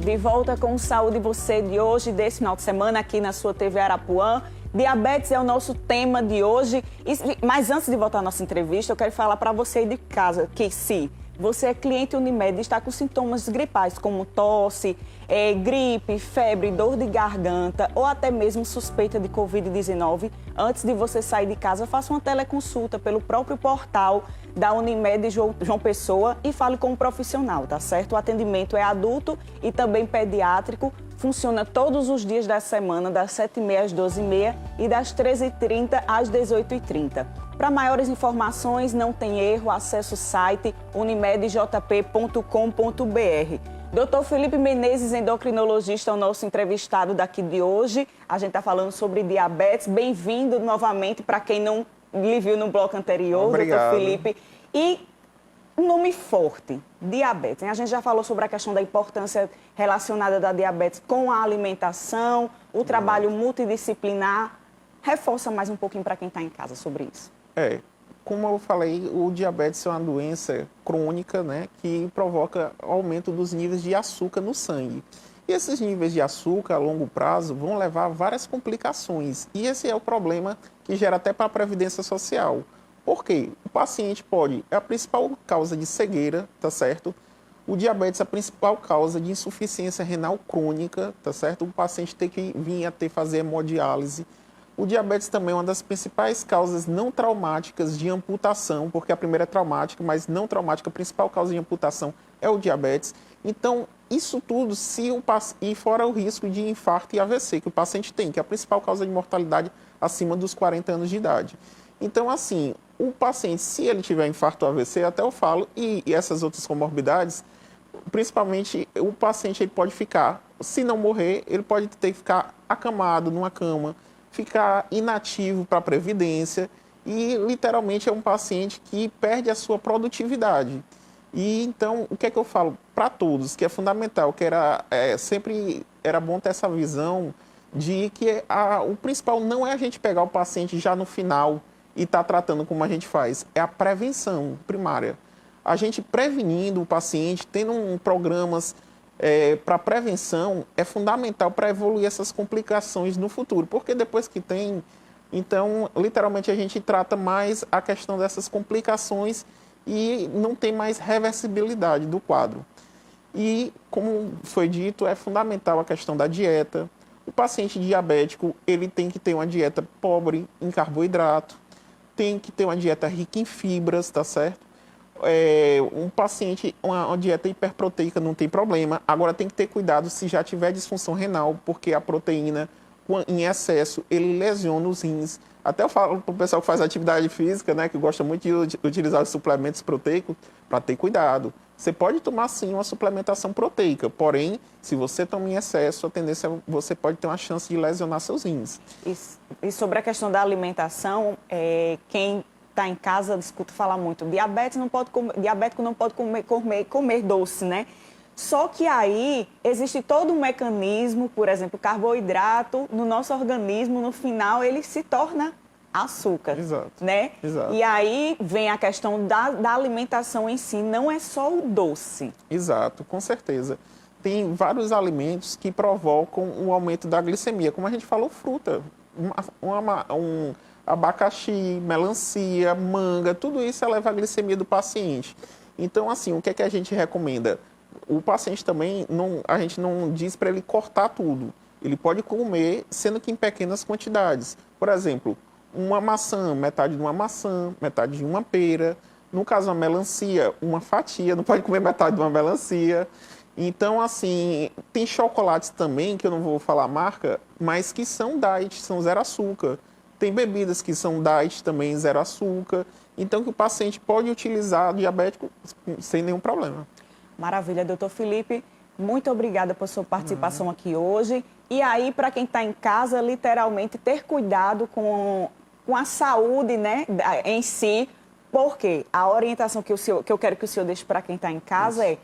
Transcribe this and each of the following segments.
De volta com o Saúde Você de hoje, desse final de semana, aqui na sua TV Arapuã. Diabetes é o nosso tema de hoje. Mas antes de voltar à nossa entrevista, eu quero falar para você aí de casa que se você é cliente Unimed e está com sintomas gripais, como tosse, gripe, febre, dor de garganta ou até mesmo suspeita de Covid-19, antes de você sair de casa, faça uma teleconsulta pelo próprio portal da Unimed João Pessoa e fale com um profissional, tá certo? O atendimento é adulto e também pediátrico, funciona todos os dias da semana, das 7h30 às 12h30 e das 13h30 às 18h30. Para maiores informações, não tem erro, acesse o site unimedjp.com.br. Dr. Felipe Menezes, endocrinologista, é o nosso entrevistado daqui de hoje. A gente está falando sobre diabetes. Bem-vindo novamente para quem não lhe viu no bloco anterior, Obrigado. Dr. Felipe. E um nome forte, diabetes. A gente já falou sobre a questão da importância relacionada da diabetes com a alimentação, o trabalho multidisciplinar. Reforça mais um pouquinho para quem está em casa sobre isso. Como eu falei, o diabetes é uma doença crônica, né, que provoca aumento dos níveis de açúcar no sangue. E esses níveis de açúcar, a longo prazo, vão levar a várias complicações. E esse é o problema que gera até para a Previdência Social. Por quê? O paciente é a principal causa de cegueira, tá certo? O diabetes é a principal causa de insuficiência renal crônica, tá certo? O paciente tem que vir a fazer hemodiálise. O diabetes também é uma das principais causas não traumáticas de amputação, porque a primeira é traumática, mas não traumática, a principal causa de amputação é o diabetes. Então, isso tudo, e fora o risco de infarto e AVC, que o paciente tem, que é a principal causa de mortalidade acima dos 40 anos de idade. Então, assim, o paciente, se ele tiver infarto ou AVC, até eu falo, e essas outras comorbidades, principalmente o paciente ele pode ficar, se não morrer, ele pode ter que ficar acamado numa cama, ficar inativo para a Previdência e, literalmente, é um paciente que perde a sua produtividade. E, então, o que é que eu falo para todos, que é fundamental, que sempre era bom ter essa visão de que o principal não é a gente pegar o paciente já no final e estar tratando como a gente faz, é a prevenção primária. A gente prevenindo o paciente, tendo programas para prevenção, é fundamental para evoluir essas complicações no futuro, porque depois que tem, então, literalmente, a gente trata mais a questão dessas complicações e não tem mais reversibilidade do quadro. E, como foi dito, é fundamental a questão da dieta. O paciente diabético, ele tem que ter uma dieta pobre em carboidrato, tem que ter uma dieta rica em fibras, tá certo? Um paciente, uma dieta hiperproteica não tem problema. Agora tem que ter cuidado se já tiver disfunção renal, porque a proteína em excesso, ele lesiona os rins. Até eu falo para o pessoal que faz atividade física, né, que gosta muito de utilizar os suplementos proteicos, para ter cuidado. Você pode tomar sim uma suplementação proteica, porém, se você toma em excesso, a tendência é você pode ter uma chance de lesionar seus rins. E sobre a questão da alimentação, quem está em casa, escuto falar muito, diabético não pode comer doce, né? Só que aí existe todo um mecanismo, por exemplo, carboidrato no nosso organismo, no final ele se torna açúcar, Exato. Né? Exato. E aí vem a questão da alimentação em si, não é só o doce. Exato, com certeza. Tem vários alimentos que provocam um aumento da glicemia, como a gente falou, fruta, abacaxi, melancia, manga, tudo isso eleva a glicemia do paciente. Então, assim, o que é que a gente recomenda? O paciente também, a gente não diz para ele cortar tudo. Ele pode comer, sendo que em pequenas quantidades. Por exemplo, uma maçã, metade de uma maçã, metade de uma pera. No caso, uma melancia, uma fatia, não pode comer metade de uma melancia. Então, assim, tem chocolates também, que eu não vou falar a marca, mas que são diet, são zero açúcar. Tem bebidas que são diet também, zero açúcar. Então, que o paciente pode utilizar diabético sem nenhum problema. Maravilha, doutor Felipe. Muito obrigada por sua participação aqui hoje. E aí, para quem está em casa, literalmente, ter cuidado com a saúde, né, em si. Porque a orientação que eu quero que o senhor deixe para quem está em casa é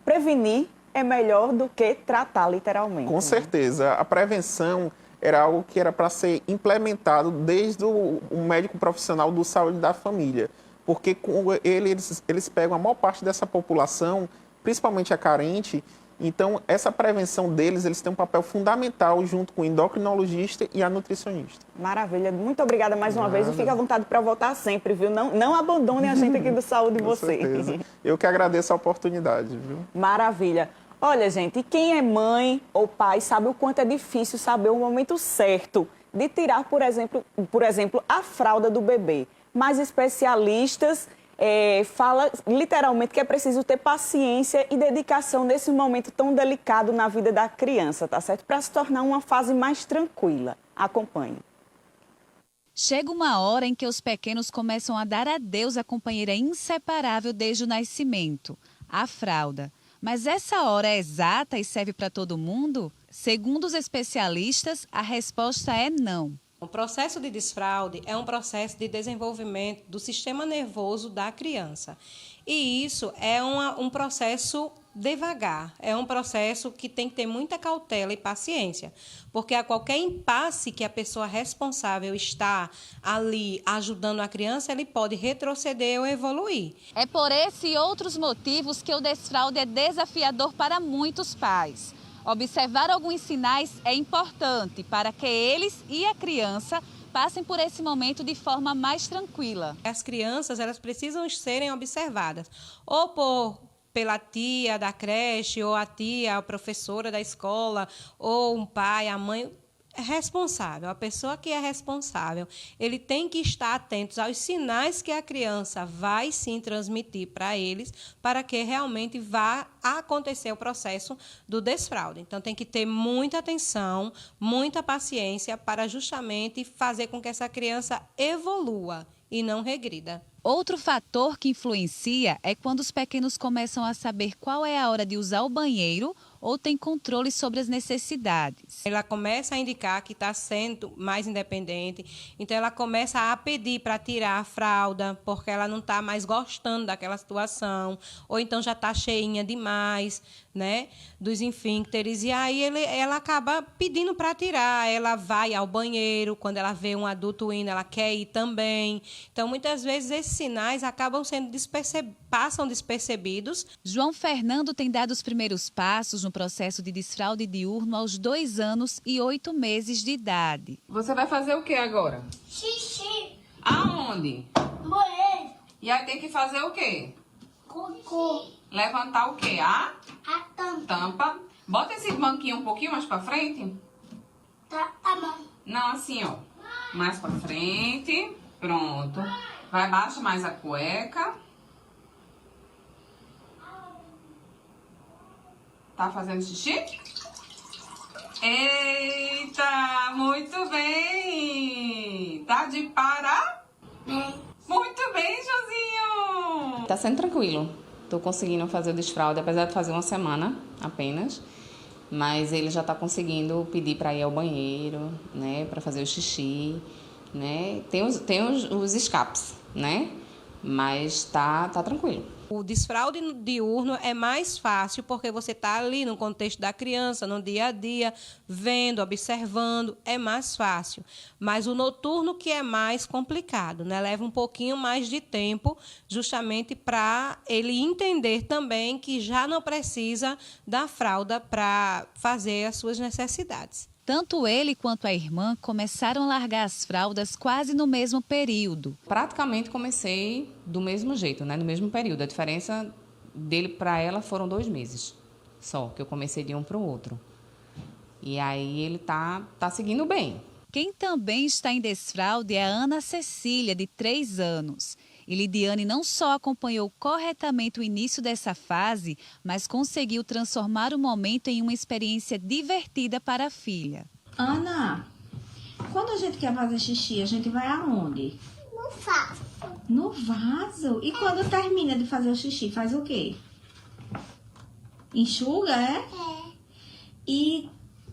prevenir é melhor do que tratar, literalmente. Com certeza. A prevenção era algo que era para ser implementado desde o médico profissional do saúde da família. Porque eles pegam a maior parte dessa população, principalmente a carente, Então, essa prevenção deles, eles têm um papel fundamental junto com o endocrinologista e a nutricionista. Maravilha. Muito obrigada mais uma vez e fique à vontade para voltar sempre, viu? Não abandonem a gente aqui do Saúde Com Você. certeza. Eu que agradeço a oportunidade, viu? Maravilha. Olha, gente, quem é mãe ou pai sabe o quanto é difícil saber o momento certo de tirar, por exemplo, a fralda do bebê. Mas especialistas falam literalmente que é preciso ter paciência e dedicação nesse momento tão delicado na vida da criança, tá certo? Para se tornar uma fase mais tranquila. Acompanhe. Chega uma hora em que os pequenos começam a dar adeus à companheira inseparável desde o nascimento, a fralda. Mas essa hora é exata e serve para todo mundo? Segundo os especialistas, a resposta é não. O processo de desfraude é um processo de desenvolvimento do sistema nervoso da criança. E isso é um processo devagar, é um processo que tem que ter muita cautela e paciência, porque a qualquer impasse que a pessoa responsável está ali ajudando a criança, ele pode retroceder ou evoluir. É por esse e outros motivos que o desfraude é desafiador para muitos pais. Observar alguns sinais é importante para que eles e a criança passem por esse momento de forma mais tranquila. As crianças, elas precisam serem observadas, ou pela tia da creche, ou a tia, a professora da escola, ou um pai, a mãe responsável. A pessoa que é responsável, ele tem que estar atento aos sinais que a criança vai sim transmitir para eles, para que realmente vá acontecer o processo do desfraude. Então, tem que ter muita atenção, muita paciência para justamente fazer com que essa criança evolua e não regrida. Outro fator que influencia é quando os pequenos começam a saber qual é a hora de usar o banheiro ou tem controle sobre as necessidades. Ela começa a indicar que está sendo mais independente, então ela começa a pedir para tirar a fralda, porque ela não está mais gostando daquela situação, ou então já está cheinha demais, né, dos esfíncteres, e aí ela acaba pedindo para tirar. Ela vai ao banheiro, quando ela vê um adulto indo, ela quer ir também. Então, muitas vezes, esses sinais acabam sendo passam despercebidos. João Fernando tem dado os primeiros passos no processo de desfraude diurno aos 2 anos e 8 meses de idade. Você vai fazer o que agora? Xixi. Aonde? Banheiro. E aí tem que fazer o quê? Cocô. Levantar o quê? A A tampa. tampa. Bota esse banquinho um pouquinho mais pra frente. Tá bom. Não, assim, ó. Mais pra frente. Pronto. Vai, baixa mais a cueca. Tá fazendo xixi? Eita, muito bem. Tá de parar? Muito bem, Josinho. Tá sendo tranquilo. Tô conseguindo fazer o desfraude, apesar de fazer uma semana apenas. Mas ele já tá conseguindo pedir para ir ao banheiro, né? Para fazer o xixi, né? Tem os escapes, né? Mas tá tranquilo. O desfraude diurno é mais fácil porque você está ali no contexto da criança, no dia a dia, vendo, observando, é mais fácil. Mas o noturno que é mais complicado, né? Leva um pouquinho mais de tempo, justamente para ele entender também que já não precisa da fralda para fazer as suas necessidades. Tanto ele quanto a irmã começaram a largar as fraldas quase no mesmo período. Praticamente comecei do mesmo jeito, né? No mesmo período. A diferença dele para ela foram 2 meses só, que eu comecei de um para o outro. E aí ele tá seguindo bem. Quem também está em desfraude é a Ana Cecília, de 3 anos. E Lidiane não só acompanhou corretamente o início dessa fase, mas conseguiu transformar o momento em uma experiência divertida para a filha. Ana, quando a gente quer fazer xixi, a gente vai aonde? Não faço. No vaso. E quando termina de fazer o xixi, faz o quê? Enxuga, é? É. E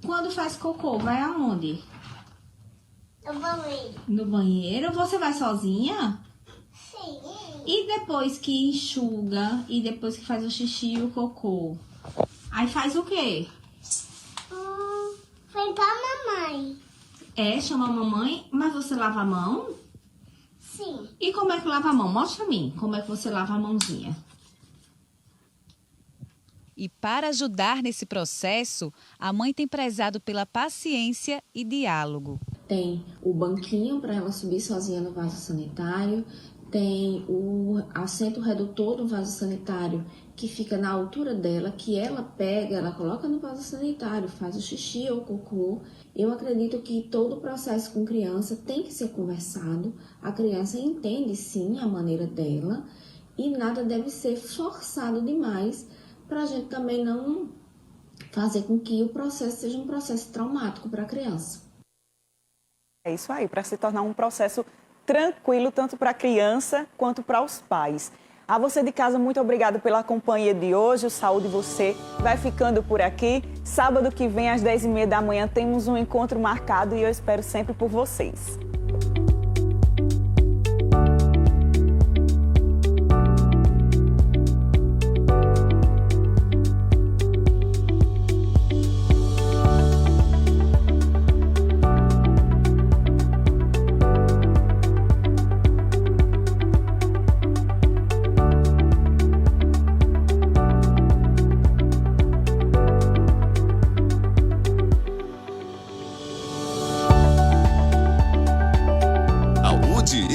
quando faz cocô, vai aonde? Eu vou ler. No banheiro? Você vai sozinha? Sim. E depois que enxuga e depois que faz o xixi e o cocô, aí faz o quê? Vem pra mamãe. É, chama a mamãe, mas você lava a mão? Sim. E como é que lava a mão? Mostra a mim como é que você lava a mãozinha. E para ajudar nesse processo, a mãe tem prezado pela paciência e diálogo. Tem o banquinho para ela subir sozinha no vaso sanitário, tem o assento redutor do vaso sanitário que fica na altura dela, que ela pega, ela coloca no vaso sanitário, faz o xixi ou o cocô. Eu acredito que todo o processo com criança tem que ser conversado. A criança entende sim a maneira dela e nada deve ser forçado demais para a gente também não fazer com que o processo seja um processo traumático para a criança. É isso aí, para se tornar um processo tranquilo tanto para a criança quanto para os pais. A você de casa, muito obrigada pela companhia de hoje. O Saúde Você vai ficando por aqui. Sábado que vem, às 10h30 da manhã, temos um encontro marcado e eu espero sempre por vocês.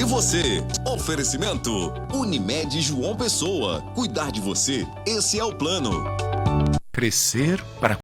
E você? Oferecimento Unimed João Pessoa. Cuidar de você, esse é o plano. Crescer para